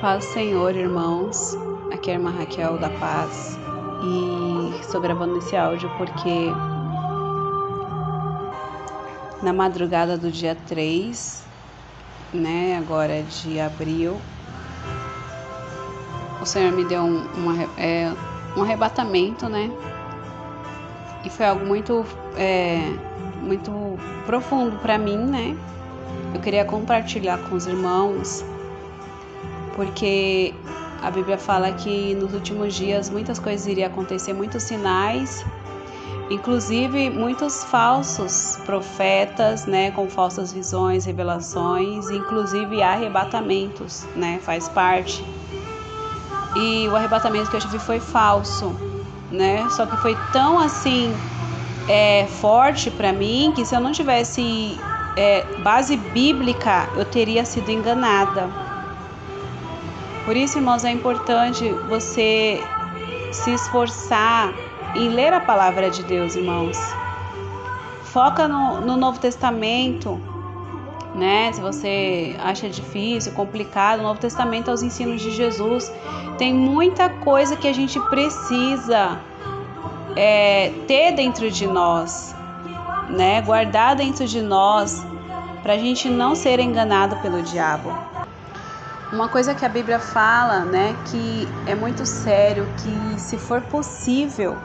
Paz do Senhor, irmãos. Aqui é a irmã Raquel da Paz e estou gravando esse áudio porque na madrugada do dia 3, agora de abril, o Senhor me deu um arrebatamento, e foi algo muito profundo para mim, Eu queria compartilhar com os irmãos, porque a Bíblia fala que nos últimos dias muitas coisas iriam acontecer, muitos sinais, inclusive muitos falsos profetas, com falsas visões, revelações, inclusive arrebatamentos, faz parte. E o arrebatamento que eu tive foi falso, Só que foi tão forte para mim que se eu não tivesse base bíblica, eu teria sido enganada. Por isso, irmãos, é importante você se esforçar em ler a palavra de Deus, irmãos. Foca no Novo Testamento, Se você acha difícil, complicado, o Novo Testamento é os ensinos de Jesus. Tem muita coisa que a gente precisa ter dentro de nós, guardar dentro de nós, para a gente não ser enganado pelo diabo. Uma coisa que a Bíblia fala, que é muito sério, que se for possível,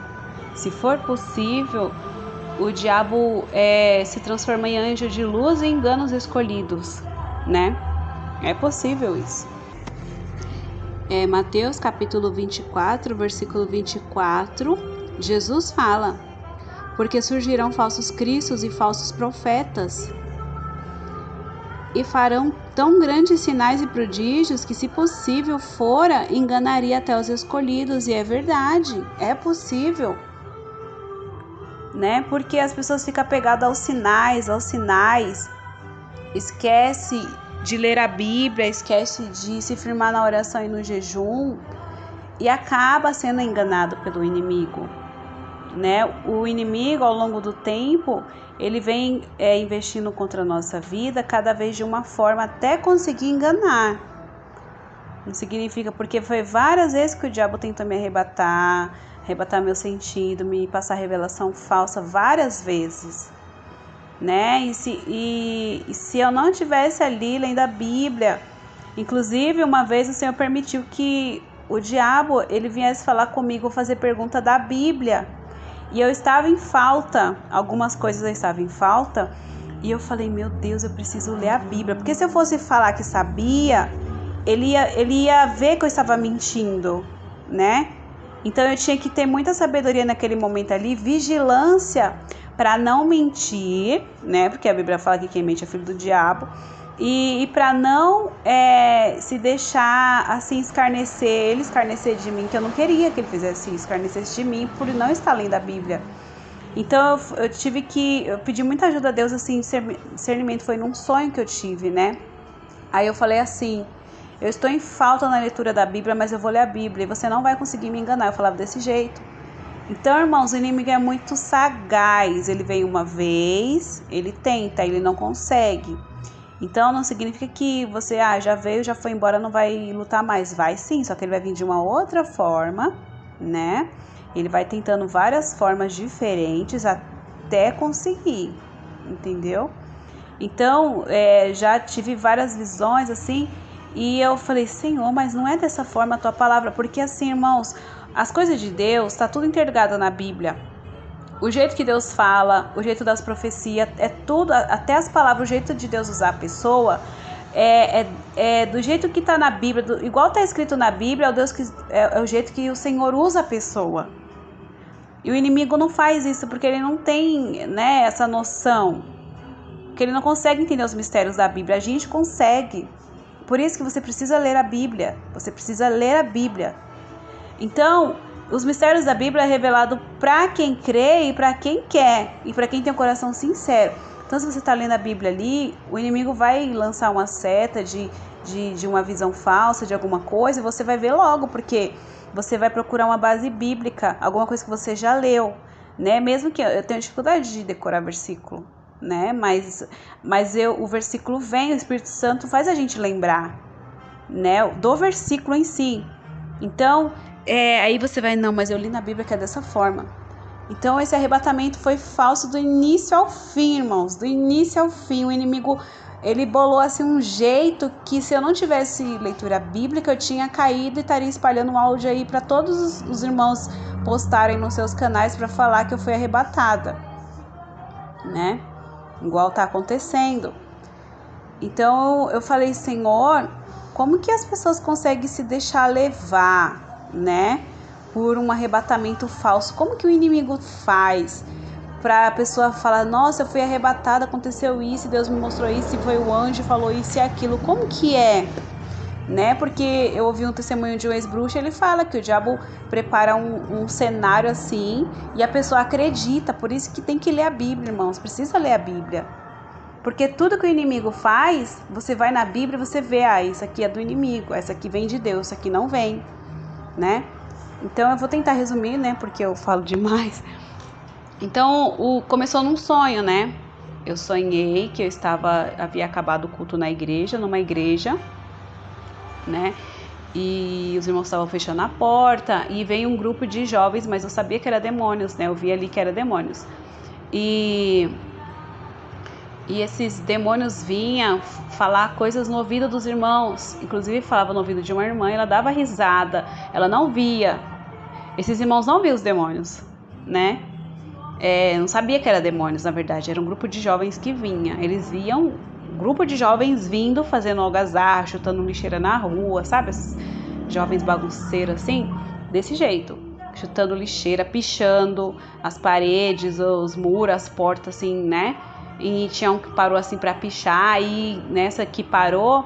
o diabo se transforma em anjo de luz e engana os escolhidos, É possível isso. Mateus capítulo 24, versículo 24, Jesus fala: porque surgirão falsos cristos e falsos profetas, e farão tão grandes sinais e prodígios que, se possível fora, enganaria até os escolhidos. E é verdade, é possível, Porque as pessoas ficam apegadas aos sinais, esquece de ler a Bíblia, esquece de se firmar na oração e no jejum, e acaba sendo enganado pelo inimigo. O inimigo, ao longo do tempo, ele vem investindo contra a nossa vida cada vez de uma forma até conseguir enganar. Não significa, porque foi várias vezes que o diabo tentou me arrebatar meu sentido, me passar revelação falsa várias vezes, E se eu não tivesse ali lendo a Bíblia, inclusive uma vez o Senhor permitiu que o diabo ele viesse falar comigo, fazer pergunta da Bíblia. E eu estava em falta, algumas coisas eu estava em falta, e eu falei, meu Deus, eu preciso ler a Bíblia, porque se eu fosse falar que sabia, ele ia ver que eu estava mentindo, Então eu tinha que ter muita sabedoria naquele momento ali, vigilância para não mentir, Porque a Bíblia fala que quem mente é filho do diabo, e para não se deixar ele escarnecer de mim, que eu não queria que ele fizesse isso, escarnecesse de mim por não estar lendo a Bíblia. Então eu pedi muita ajuda a Deus, discernimento foi num sonho que eu tive, Aí eu falei eu estou em falta na leitura da Bíblia, mas eu vou ler a Bíblia e você não vai conseguir me enganar. Eu falava desse jeito. Então, irmãos, o inimigo é muito sagaz, ele vem uma vez, ele tenta, ele não consegue. Então não significa que você já veio, já foi embora, não vai lutar mais. Vai sim, só que ele vai vir de uma outra forma, Ele vai tentando várias formas diferentes até conseguir, entendeu? Então já tive várias visões e eu falei, Senhor, mas não é dessa forma a tua palavra, porque irmãos, as coisas de Deus tá tudo interligado na Bíblia. O jeito que Deus fala, o jeito das profecias, é tudo, até as palavras, o jeito de Deus usar a pessoa, do jeito que está na Bíblia, igual está escrito na Bíblia, é o jeito que o Senhor usa a pessoa. E o inimigo não faz isso porque ele não tem essa noção, porque ele não consegue entender os mistérios da Bíblia. A gente consegue, por isso que você precisa ler a Bíblia, Então, os mistérios da Bíblia é revelado para quem crê e para quem quer, e para quem tem um coração sincero. Então, se você está lendo a Bíblia ali, o inimigo vai lançar uma seta de uma visão falsa, de alguma coisa, e você vai ver logo, porque você vai procurar uma base bíblica, alguma coisa que você já leu, Mesmo que eu tenha dificuldade de decorar versículo, Mas o versículo vem, o Espírito Santo faz a gente lembrar, né, do versículo em si. Então, aí você vai, não, mas eu li na Bíblia que é dessa forma. Então, esse arrebatamento foi falso do início ao fim, irmãos, do início ao fim. O inimigo, ele bolou assim um jeito que, se eu não tivesse leitura bíblica, eu tinha caído e estaria espalhando um áudio aí para todos os irmãos postarem nos seus canais para falar que eu fui arrebatada, né? Igual tá acontecendo. Então eu falei, Senhor, como que as pessoas conseguem se deixar levar, né, por um arrebatamento falso? Como que o inimigo faz para a pessoa falar, nossa, eu fui arrebatada, aconteceu isso, Deus me mostrou isso, e foi o anjo, falou isso e aquilo? Como que é? Né? Porque eu ouvi um testemunho de um ex-bruxo, ele fala que o diabo prepara um cenário assim e a pessoa acredita. Por isso que tem que ler a Bíblia, irmãos, precisa ler a Bíblia. Porque tudo que o inimigo faz, você vai na Bíblia e você vê, isso aqui é do inimigo, essa aqui vem de Deus, isso aqui não vem, né? Então eu vou tentar resumir, né, porque eu falo demais. Então, começou num sonho, né? Eu sonhei que havia acabado o culto na igreja, numa igreja, né? E os irmãos estavam fechando a porta e veio um grupo de jovens, mas eu sabia que era demônios, né? Eu vi ali que era demônios. E esses demônios vinham falar coisas no ouvido dos irmãos. Inclusive falava no ouvido de uma irmã, ela dava risada, ela não via. Esses irmãos não viam os demônios, né? Não sabia que era demônios, na verdade. Era um grupo de jovens que vinha. Eles viam um grupo de jovens vindo, fazendo algazarra, chutando lixeira na rua, sabe? Esses jovens bagunceiros assim, desse jeito. Chutando lixeira, pichando as paredes, os muros, as portas, assim, né? E tinha um que parou assim para pichar, e nessa que parou,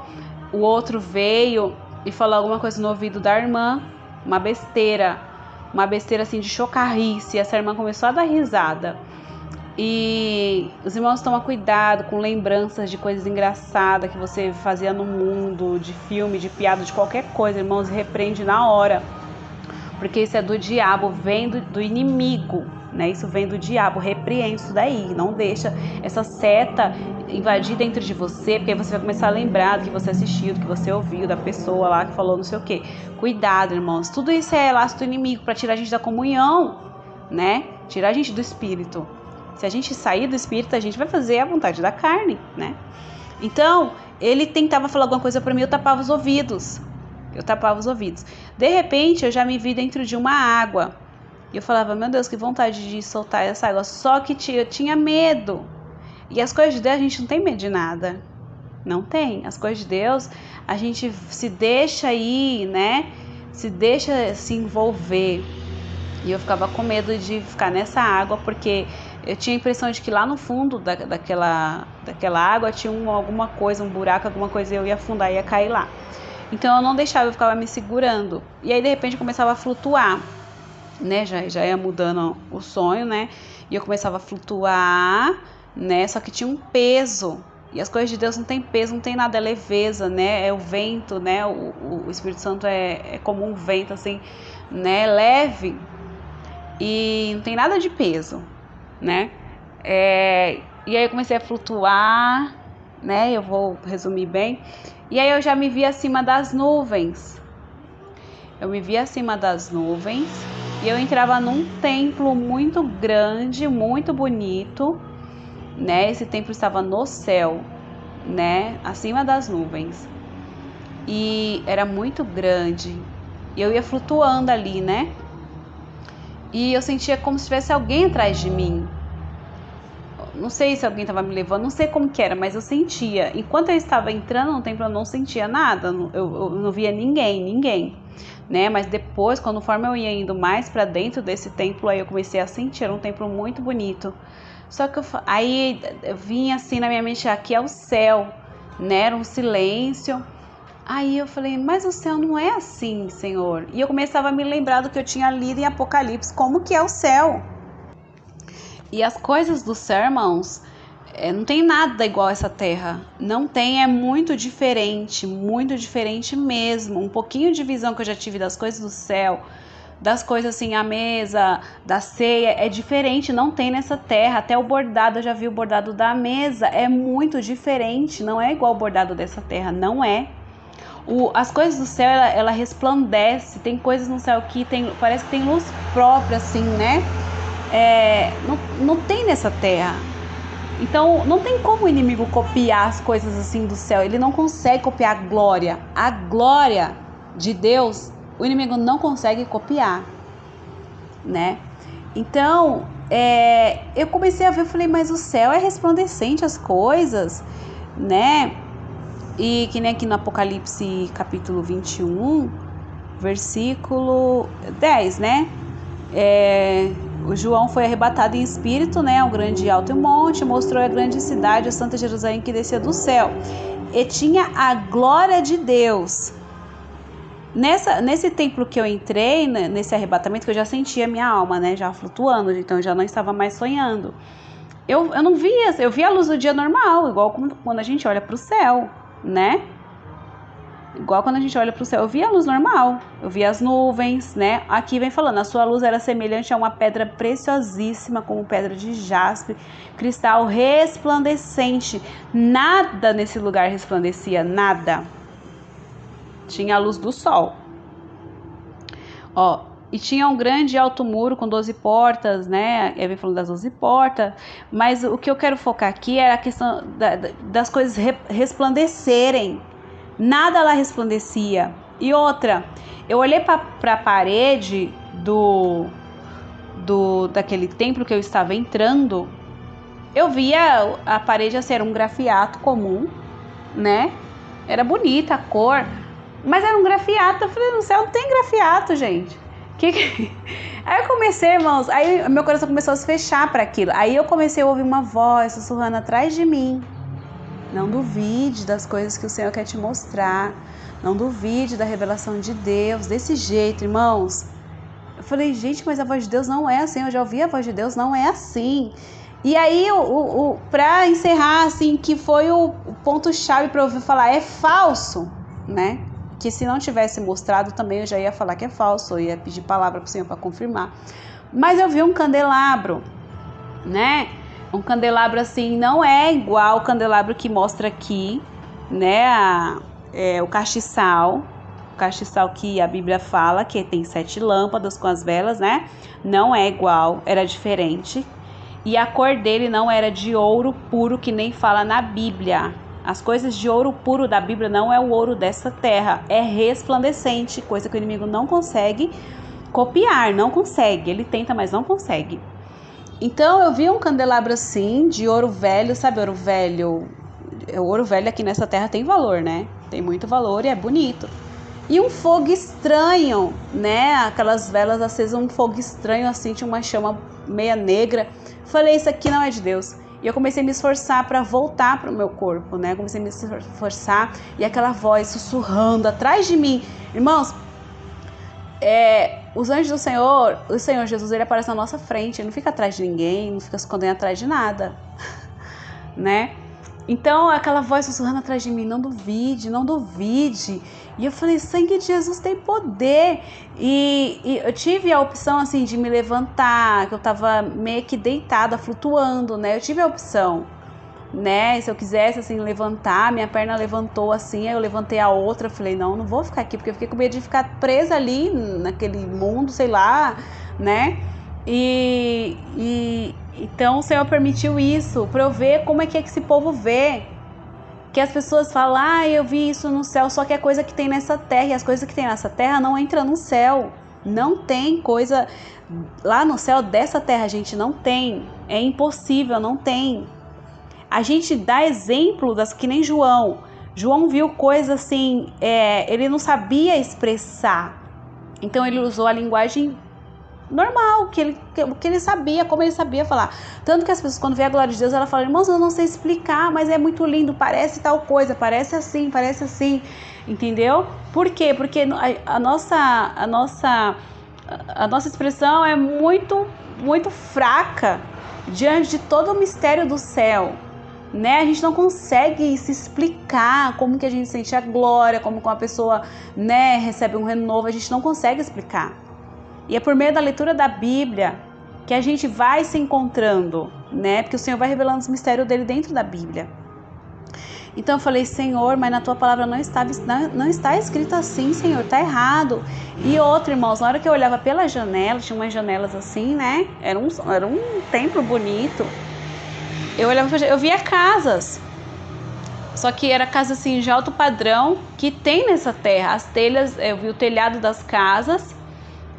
o outro veio e falou alguma coisa no ouvido da irmã, uma besteira assim de chocarrice, e essa irmã começou a dar risada. E os irmãos tomam cuidado com lembranças de coisas engraçadas que você fazia no mundo, de filme, de piada, de qualquer coisa, irmãos, repreende na hora, porque isso é do diabo, vem do inimigo, né? Isso vem do diabo, repreende isso daí, não deixa essa seta invadir dentro de você, porque aí você vai começar a lembrar do que você assistiu, do que você ouviu, da pessoa lá que falou não sei o que. Cuidado, irmãos, tudo isso é laço do inimigo para tirar a gente da comunhão, né? Tirar a gente do espírito. Se a gente sair do espírito, a gente vai fazer a vontade da carne, né? Então, ele tentava falar alguma coisa para mim, eu tapava os ouvidos. De repente, eu já me vi dentro de uma água. E eu falava, meu Deus, que vontade de soltar essa água. Só que eu tinha medo. E as coisas de Deus, a gente não tem medo de nada. Não tem. As coisas de Deus, a gente se deixa ir, né? Se deixa se envolver. E eu ficava com medo de ficar nessa água, porque eu tinha a impressão de que lá no fundo daquela água tinha alguma coisa, um buraco, alguma coisa, e eu ia afundar, ia cair lá. Então eu não deixava, eu ficava me segurando. E aí de repente eu começava a flutuar, né? Já ia mudando o sonho, né? E eu começava a flutuar, né? Só que tinha um peso. E as coisas de Deus não tem peso, não tem nada, é leveza, né? É o vento, né? O Espírito Santo é como um vento, assim, né? Leve. E não tem nada de peso, né? E aí eu comecei a flutuar, né? Eu vou resumir bem. E aí eu já me vi acima das nuvens. E eu entrava num templo muito grande, muito bonito, né? Esse templo estava no céu, né? Acima das nuvens. E era muito grande. E eu ia flutuando ali, né? E eu sentia como se tivesse alguém atrás de mim. Não sei se alguém estava me levando, não sei como que era, mas eu sentia. Enquanto eu estava entrando no templo, eu não sentia nada, eu não via ninguém, né? Mas depois, conforme eu ia indo mais para dentro desse templo, aí eu comecei a sentir, era um templo muito bonito. Só que aí eu vinha assim na minha mente, aqui é o céu, né? Era um silêncio. Aí eu falei, mas o céu não é assim, Senhor. E eu começava a me lembrar do que eu tinha lido em Apocalipse, como que é o céu. E as coisas do céu, irmãos, não tem nada igual a essa terra. Não tem, é muito diferente mesmo. Um pouquinho de visão que eu já tive das coisas do céu, das coisas assim, a mesa, da ceia, é diferente, não tem nessa terra. Até o bordado, eu já vi o bordado da mesa, é muito diferente, não é igual o bordado dessa terra, não é. As coisas do céu, ela resplandece. Tem coisas no céu que parece que tem luz própria, assim, né? Não tem nessa terra. Então, não tem como o inimigo copiar as coisas assim do céu. Ele não consegue copiar a glória. A glória de Deus, o inimigo não consegue copiar, né? Então, eu comecei a ver, eu falei, mas o céu é resplandecente, as coisas, né? E que nem aqui no Apocalipse capítulo 21, versículo 10, né? O João foi arrebatado em espírito, né, ao grande e alto monte, mostrou a grande cidade, a Santa Jerusalém que descia do céu, e tinha a glória de Deus. Nesse templo que eu entrei, nesse arrebatamento, que eu já sentia a minha alma, né, já flutuando, então eu já não estava mais sonhando. Eu não via, eu via a luz do dia normal, igual quando a gente olha para o céu, né? Igual quando a gente olha para o céu, eu via a luz normal, eu via as nuvens, né? Aqui vem falando, a sua luz era semelhante a uma pedra preciosíssima, como pedra de jaspe, cristal resplandecente. Nada nesse lugar resplandecia, nada. Tinha a luz do sol. E tinha um grande alto muro com 12 portas, né? Ele vem falando das 12 portas, mas o que eu quero focar aqui é a questão das coisas resplandecerem. Nada lá resplandecia. E outra, eu olhei para a parede daquele templo que eu estava entrando, eu via a parede assim, era um grafiato comum, né? Era bonita a cor, mas era um grafiato. Eu falei, no céu não tem grafiato, gente. Aí eu comecei, irmãos, aí meu coração começou a se fechar para aquilo. Aí eu comecei a ouvir uma voz sussurrando atrás de mim. Não duvide das coisas que o Senhor quer te mostrar. Não duvide da revelação de Deus. Desse jeito, irmãos. Eu falei, gente, mas a voz de Deus não é assim. Eu já ouvi a voz de Deus, não é assim. E aí, para encerrar, assim, que foi o ponto-chave para eu ouvir falar, é falso, né? Que se não tivesse mostrado também, eu já ia falar que é falso. Eu ia pedir palavra para o Senhor para confirmar. Mas eu vi um candelabro, né? Um candelabro assim, não é igual o candelabro que mostra aqui, né? O castiçal que a Bíblia fala, que tem 7 lâmpadas com as velas, né? Não é igual, era diferente. E a cor dele não era de ouro puro, que nem fala na Bíblia. As coisas de ouro puro da Bíblia não é o ouro dessa terra, é resplandecente, coisa que o inimigo não consegue copiar, não consegue. Ele tenta, mas não consegue. Então eu vi um candelabro assim, de ouro velho, sabe, ouro velho? O ouro velho aqui nessa terra tem valor, né? Tem muito valor e é bonito. E um fogo estranho, né? Aquelas velas acesas, um fogo estranho assim, tinha uma chama meia negra. Falei, isso aqui não é de Deus. E eu comecei a me esforçar para voltar para o meu corpo, né? Comecei a me esforçar e aquela voz sussurrando atrás de mim. Irmãos, os anjos do Senhor, o Senhor Jesus, ele aparece na nossa frente, ele não fica atrás de ninguém, não fica se escondendo atrás de nada, né? Então, aquela voz sussurrando atrás de mim, não duvide, não duvide. E eu falei, sangue de Jesus tem poder. E eu tive a opção, assim, de me levantar, que eu tava meio que deitada, flutuando, né? Eu tive a opção, né? Se eu quisesse, assim, levantar, minha perna levantou assim, aí eu levantei a outra, eu falei, não vou ficar aqui, porque eu fiquei com medo de ficar presa ali, naquele mundo, sei lá, né? Então o Senhor permitiu isso para eu ver como é que esse povo vê. Que as pessoas falam, eu vi isso no céu, só que é coisa que tem nessa terra, e as coisas que tem nessa terra não entram no céu. Não tem coisa lá no céu dessa terra, gente, não tem. É impossível, não tem. A gente dá exemplo que nem João. João viu coisas assim, ele não sabia expressar. Então ele usou a linguagem normal, que ele sabia, como ele sabia falar. Tanto que as pessoas, quando vê a glória de Deus, ela fala, irmãos, eu não sei explicar, mas é muito lindo, parece tal coisa, parece assim, entendeu? Por quê? Porque a nossa expressão é muito, muito fraca diante de todo o mistério do céu, né? A gente não consegue se explicar como que a gente sente a glória, como uma pessoa, né, recebe um renovo, a gente não consegue explicar. E é por meio da leitura da Bíblia que a gente vai se encontrando, né? Porque o Senhor vai revelando os mistérios dele dentro da Bíblia. Então eu falei, Senhor, mas na tua palavra não está escrito assim, Senhor, tá errado. E outra, irmãos, na hora que eu olhava pela janela, tinha umas janelas assim, né? Era um templo bonito. Eu olhava, eu via casas. Só que era casa assim de alto padrão que tem nessa terra. As telhas, eu vi o telhado das casas,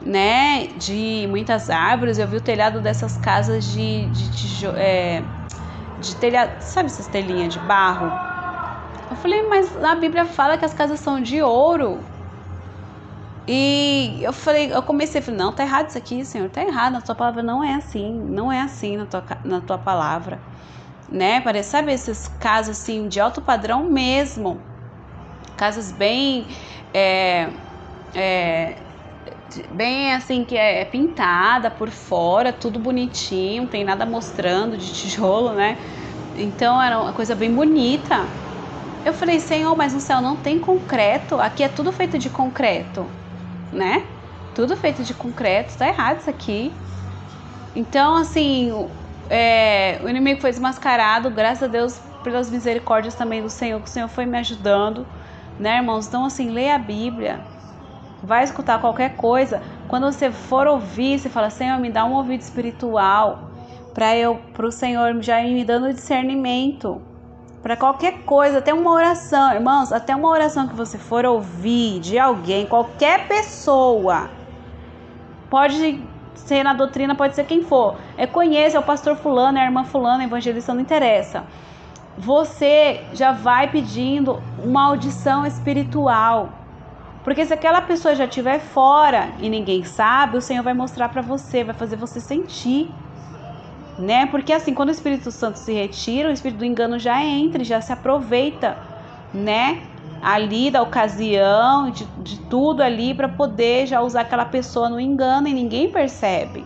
né? De muitas árvores. Eu vi o telhado dessas casas de telhado, sabe essas telhinhas de barro? Eu falei, mas a Bíblia fala que as casas são de ouro. E eu comecei a falar, não, tá errado isso aqui, Senhor, tá errado, na tua palavra não é assim na tua palavra, né? Parece, sabe, essas casas assim de alto padrão mesmo, casas bem, bem assim, que é pintada por fora, tudo bonitinho, não tem nada mostrando de tijolo, né? Então era uma coisa bem bonita. Eu falei, Senhor, mas no céu não tem concreto, aqui é tudo feito de concreto, né? Tudo feito de concreto, tá errado isso aqui. Então, assim, o inimigo foi desmascarado, graças a Deus, pelas misericórdias também do Senhor, que o Senhor foi me ajudando, né, irmãos? Então, assim, leia a Bíblia, vai escutar qualquer coisa. Quando você for ouvir, você fala, Senhor, me dá um ouvido espiritual, para o Senhor já ir me dando discernimento. Para qualquer coisa, até uma oração, irmãos, até uma oração que você for ouvir de alguém, qualquer pessoa, pode ser na doutrina, pode ser quem for, conheça, é o pastor fulano, é a irmã fulana, evangelista, não interessa. Você já vai pedindo uma audição espiritual, porque se aquela pessoa já estiver fora e ninguém sabe, o Senhor vai mostrar para você, vai fazer você sentir, né? Porque assim, quando o Espírito Santo se retira, o Espírito do engano já entra, já se aproveita, né? Ali da ocasião, de tudo ali, para poder já usar aquela pessoa no engano e ninguém percebe.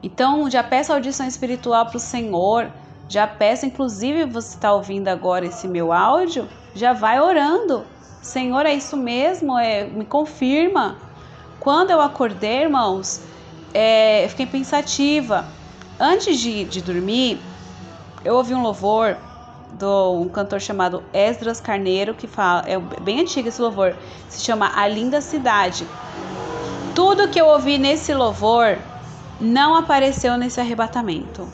Então, já peço audição espiritual para o Senhor, já peço, inclusive você está ouvindo agora esse meu áudio, já vai orando. Senhor, é isso mesmo? Me confirma. Quando eu acordei, irmãos, eu fiquei pensativa. Antes de dormir, eu ouvi um louvor de um cantor chamado Esdras Carneiro, que fala, é bem antigo esse louvor, se chama A Linda Cidade. Tudo que eu ouvi nesse louvor não apareceu nesse arrebatamento,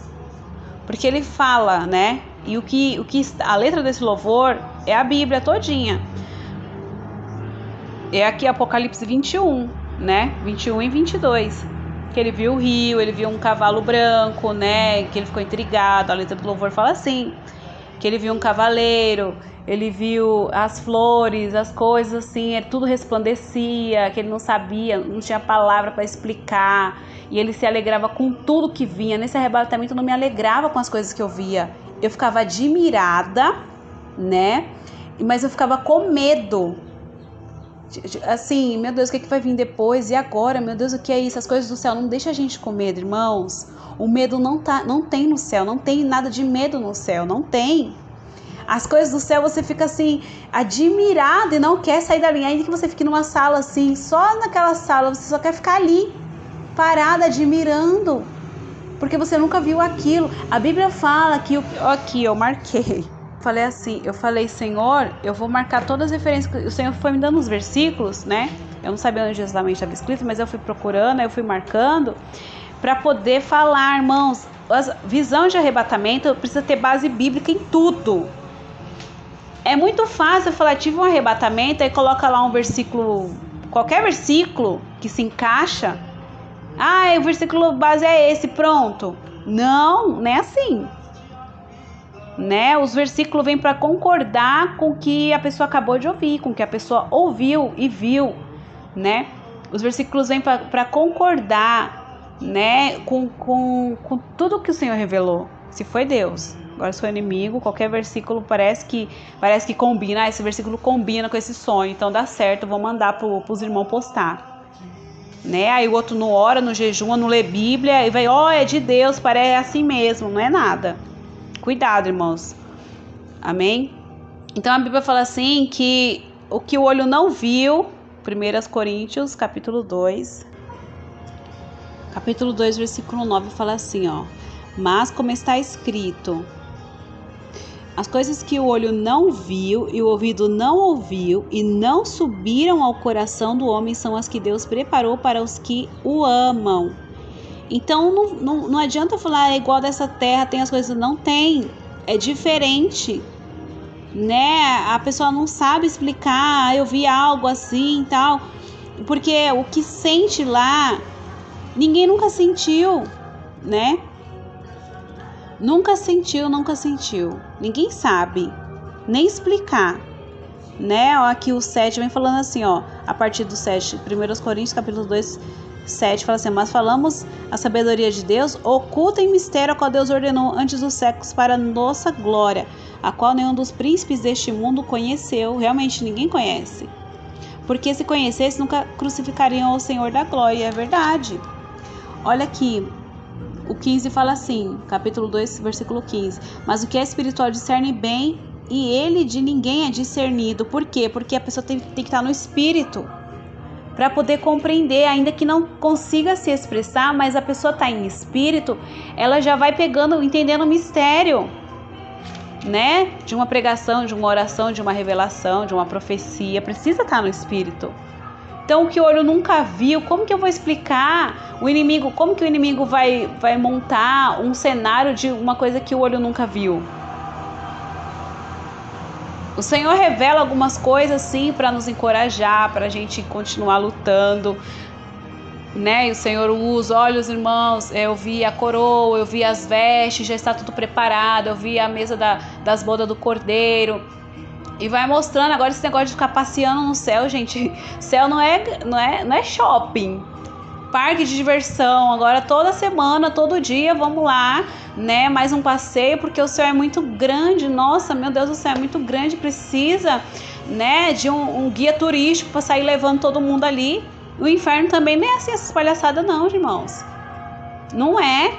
porque ele fala, né? E a letra desse louvor é a Bíblia todinha. É aqui Apocalipse 21, né? 21 e 22. Que ele viu o rio, ele viu um cavalo branco, né? Que ele ficou intrigado. A letra do louvor fala assim: que ele viu um cavaleiro, ele viu as flores, as coisas assim, tudo resplandecia, que ele não sabia, não tinha palavra para explicar, e ele se alegrava com tudo que vinha. Nesse arrebatamento eu não me alegrava com as coisas que eu via, eu ficava admirada, né? Mas eu ficava com medo. Assim, meu Deus, o que vai vir depois? E agora, meu Deus, o que é isso? As coisas do céu não deixa a gente com medo, irmãos. O medo não tem no céu, não tem nada de medo no céu, não tem. As coisas do céu você fica assim, admirado e não quer sair dali. Ainda que você fique numa sala assim, só naquela sala, você só quer ficar ali, parada, admirando, porque você nunca viu aquilo. A Bíblia fala que, aqui eu marquei. Eu falei, Senhor, eu vou marcar todas as referências. O Senhor foi me dando os versículos, né? Eu não sabia onde exatamente estava escrito, mas eu fui procurando, eu fui marcando para poder falar, irmãos. A visão de arrebatamento precisa ter base bíblica em tudo. É muito fácil falar, tive um arrebatamento, aí coloca lá um versículo, qualquer versículo que se encaixa. O versículo base é esse, pronto. Não é assim. Né? Os versículos vêm para concordar com o que a pessoa acabou de ouvir, com o que a pessoa ouviu e viu, né? Os versículos vêm para concordar, né? Com tudo que o Senhor revelou. Se foi Deus, agora se foi inimigo, qualquer versículo parece que combina. Esse versículo combina com esse sonho, então dá certo, vou mandar para os irmãos postar, né? Aí o outro não ora, não jejuma, não lê Bíblia e vai, é de Deus, parece assim mesmo, não é nada. Cuidado, irmãos. Amém? Então a Bíblia fala assim que o que o olho não viu, 1 Coríntios, capítulo 2, versículo 9, fala assim, ó: mas como está escrito, As coisas que o olho não viu e o ouvido não ouviu e não subiram ao coração do homem são as que Deus preparou para os que o amam. Então não adianta falar é igual dessa terra, tem as coisas, não tem, é diferente, né? A pessoa não sabe explicar, eu vi algo assim e tal, porque o que sente lá, ninguém nunca sentiu, né? Nunca sentiu, ninguém sabe nem explicar, né? Ó, aqui o 7 vem falando assim, ó, a partir do 7, 1 Coríntios capítulo 2, 7 fala assim: mas falamos a sabedoria de Deus oculta em mistério a qual Deus ordenou antes dos séculos para nossa glória, a qual nenhum dos príncipes deste mundo conheceu. Realmente ninguém conhece, porque se conhecesse nunca crucificariam o Senhor da glória. É verdade. Olha aqui, o 15 fala assim, capítulo 2, versículo 15: mas o que é espiritual discerne bem, e ele de ninguém é discernido. Por quê? Porque a pessoa tem que estar no espírito para poder compreender, ainda que não consiga se expressar, mas a pessoa está em espírito, ela já vai pegando, entendendo o mistério, né? De uma pregação, de uma oração, de uma revelação, de uma profecia, precisa estar no espírito. Então, o que o olho nunca viu, como que eu vou explicar o inimigo? Como que o inimigo vai montar um cenário de uma coisa que o olho nunca viu? O Senhor revela algumas coisas sim para nos encorajar, para a gente continuar lutando, né? E o Senhor usa, olha os irmãos, eu vi a coroa, eu vi as vestes, já está tudo preparado, eu vi a mesa das bodas do Cordeiro. E vai mostrando. Agora esse negócio de ficar passeando no céu, gente, céu não é shopping, parque de diversão. Agora toda semana, todo dia, vamos lá, né? Mais um passeio, porque o céu é muito grande. Nossa, meu Deus, o céu é muito grande, precisa, né, de um guia turístico para sair levando todo mundo ali. O inferno também não é assim essas palhaçadas não, irmãos. Não é.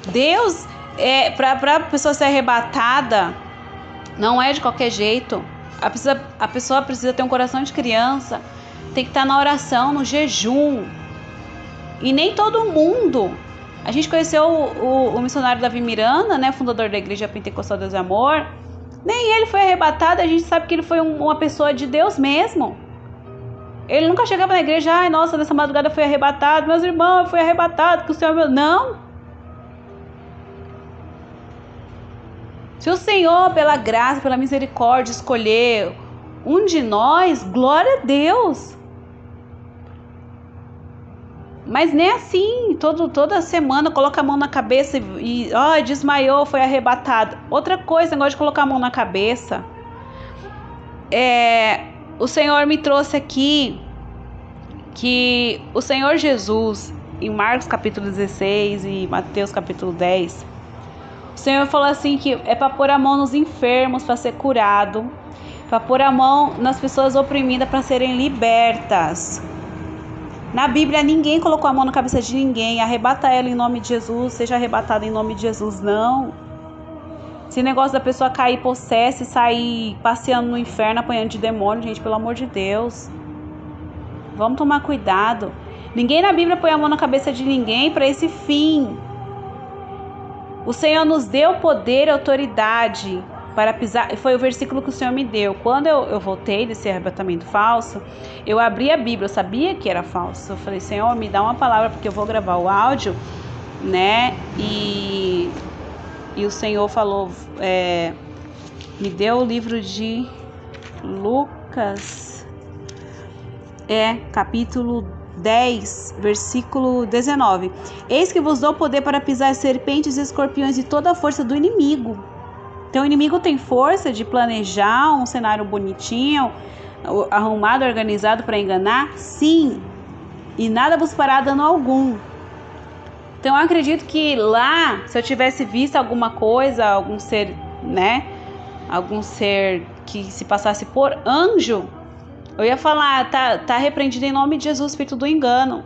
Deus, para a pessoa ser arrebatada, não é de qualquer jeito. A pessoa precisa ter um coração de criança, tem que estar na oração, no jejum. E nem todo mundo. A gente conheceu o missionário Davi Miranda, né, fundador da Igreja Pentecostal Deus e Amor. Nem ele foi arrebatado, a gente sabe que ele foi uma pessoa de Deus mesmo. Ele nunca chegava na igreja, ai, nossa, nessa madrugada foi arrebatado, meus irmãos, eu fui arrebatado, que o Senhor meu... Não. Se o Senhor, pela graça, pela misericórdia, escolher um de nós, glória a Deus. Mas nem assim, toda semana coloca a mão na cabeça e desmaiou, foi arrebatado. Outra coisa, negócio de colocar a mão na cabeça. O Senhor me trouxe aqui que o Senhor Jesus, em Marcos capítulo 16 e Mateus capítulo 10, o Senhor falou assim que é para pôr a mão nos enfermos para ser curado, para pôr a mão nas pessoas oprimidas para serem libertas. Na Bíblia ninguém colocou a mão na cabeça de ninguém, arrebata ela em nome de Jesus, seja arrebatada em nome de Jesus, não. Esse negócio da pessoa cair possessa e sair passeando no inferno apanhando de demônio, gente, pelo amor de Deus. Vamos tomar cuidado. Ninguém na Bíblia põe a mão na cabeça de ninguém para esse fim. O Senhor nos deu poder e autoridade para pisar. Foi o versículo que o Senhor me deu. Quando eu voltei desse arrebatamento falso, eu abri a Bíblia, eu sabia que era falso. Eu falei, Senhor, me dá uma palavra porque eu vou gravar o áudio, né? E o Senhor falou, me deu o livro de Lucas, capítulo 10, versículo 19. Eis que vos dou poder para pisar serpentes e escorpiões e toda a força do inimigo. Então o inimigo tem força de planejar um cenário bonitinho, arrumado, organizado para enganar? Sim. E nada vos fará dano algum. Então eu acredito que lá, se eu tivesse visto alguma coisa, algum ser, né? Algum ser que se passasse por anjo, eu ia falar, tá repreendido em nome de Jesus, espírito do engano,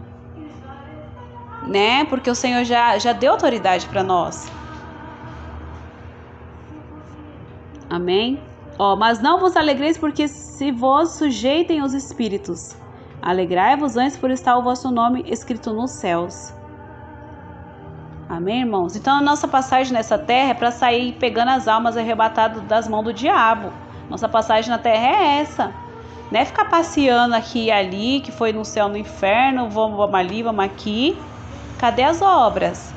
né? Porque o Senhor já deu autoridade para nós. Amém? Mas não vos alegreis porque se vos sujeitem os espíritos. Alegrai-vos antes por estar o vosso nome escrito nos céus. Amém, irmãos? Então a nossa passagem nessa terra é para sair pegando as almas arrebatadas das mãos do diabo. Nossa passagem na terra é essa. Não é ficar passeando aqui e ali, que foi no céu, no inferno, vamos ali, vamos aqui. Cadê as obras?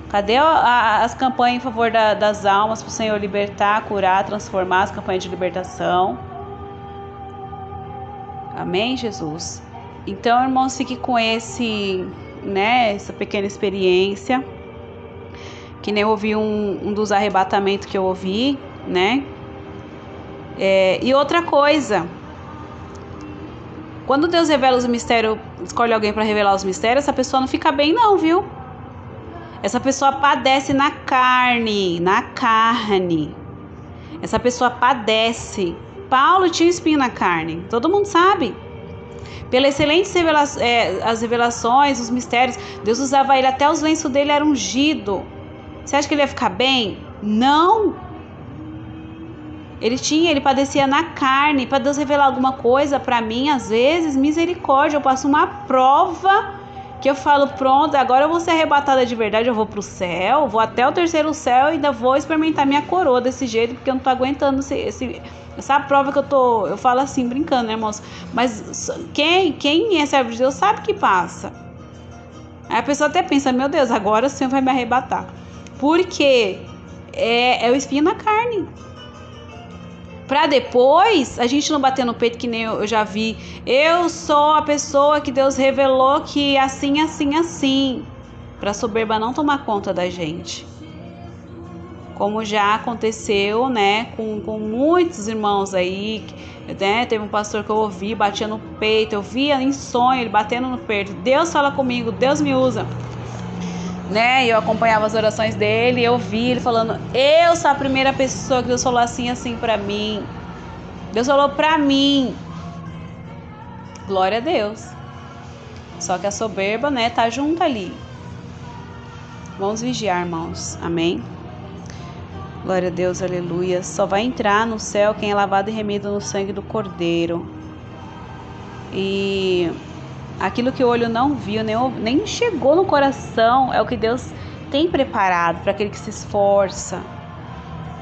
Cadê as campanhas em favor das almas para o Senhor libertar, curar, transformar, as campanhas de libertação? Amém, Jesus? Então, irmãos, fique com essa pequena experiência, que nem eu ouvi um dos arrebatamentos que eu ouvi, né? E outra coisa, quando Deus revela os mistérios, escolhe alguém para revelar os mistérios, essa pessoa não fica bem não, viu? Essa pessoa padece na carne. Essa pessoa padece. Paulo tinha espinho na carne, todo mundo sabe. Pela excelente as revelações, os mistérios, Deus usava ele, até os lenços dele eram ungidos. Você acha que ele ia ficar bem? Não. Ele padecia na carne. Para Deus revelar alguma coisa para mim, às vezes, misericórdia, eu passo uma prova que eu falo, pronto, agora eu vou ser arrebatada de verdade, eu vou pro céu, vou até o terceiro céu e ainda vou experimentar minha coroa desse jeito, porque eu não tô aguentando essa prova que eu falo assim, brincando, né, irmãos? Mas quem é servo de Deus sabe que passa. Aí a pessoa até pensa, meu Deus, agora o Senhor vai me arrebatar. Porque é o espinho na carne. Pra depois a gente não bater no peito, que nem eu já vi. Eu sou a pessoa que Deus revelou que assim, assim, assim. Pra soberba não tomar conta da gente. Como já aconteceu, né, com muitos irmãos aí, né? Teve um pastor que eu ouvi, batia no peito, eu via em sonho ele batendo no peito. Deus fala comigo, Deus me usa. Né? E eu acompanhava as orações dele, eu vi ele falando, eu sou a primeira pessoa que Deus falou assim, assim pra mim. Deus falou pra mim. Glória a Deus. Só que a soberba, né, tá junto ali. Vamos vigiar, irmãos. Amém? Glória a Deus, aleluia. Só vai entrar no céu quem é lavado e remido no sangue do Cordeiro. E aquilo que o olho não viu, nem chegou no coração, é o que Deus tem preparado para aquele que se esforça.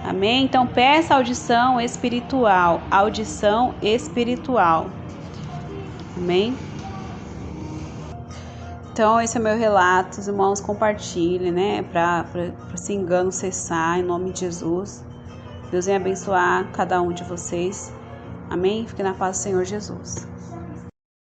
Amém? Então peça audição espiritual. Audição espiritual. Amém? Então esse é meu relato. Os irmãos compartilhem, né? Para esse engano cessar, em nome de Jesus. Deus venha abençoar cada um de vocês. Amém? Fique na paz do Senhor Jesus.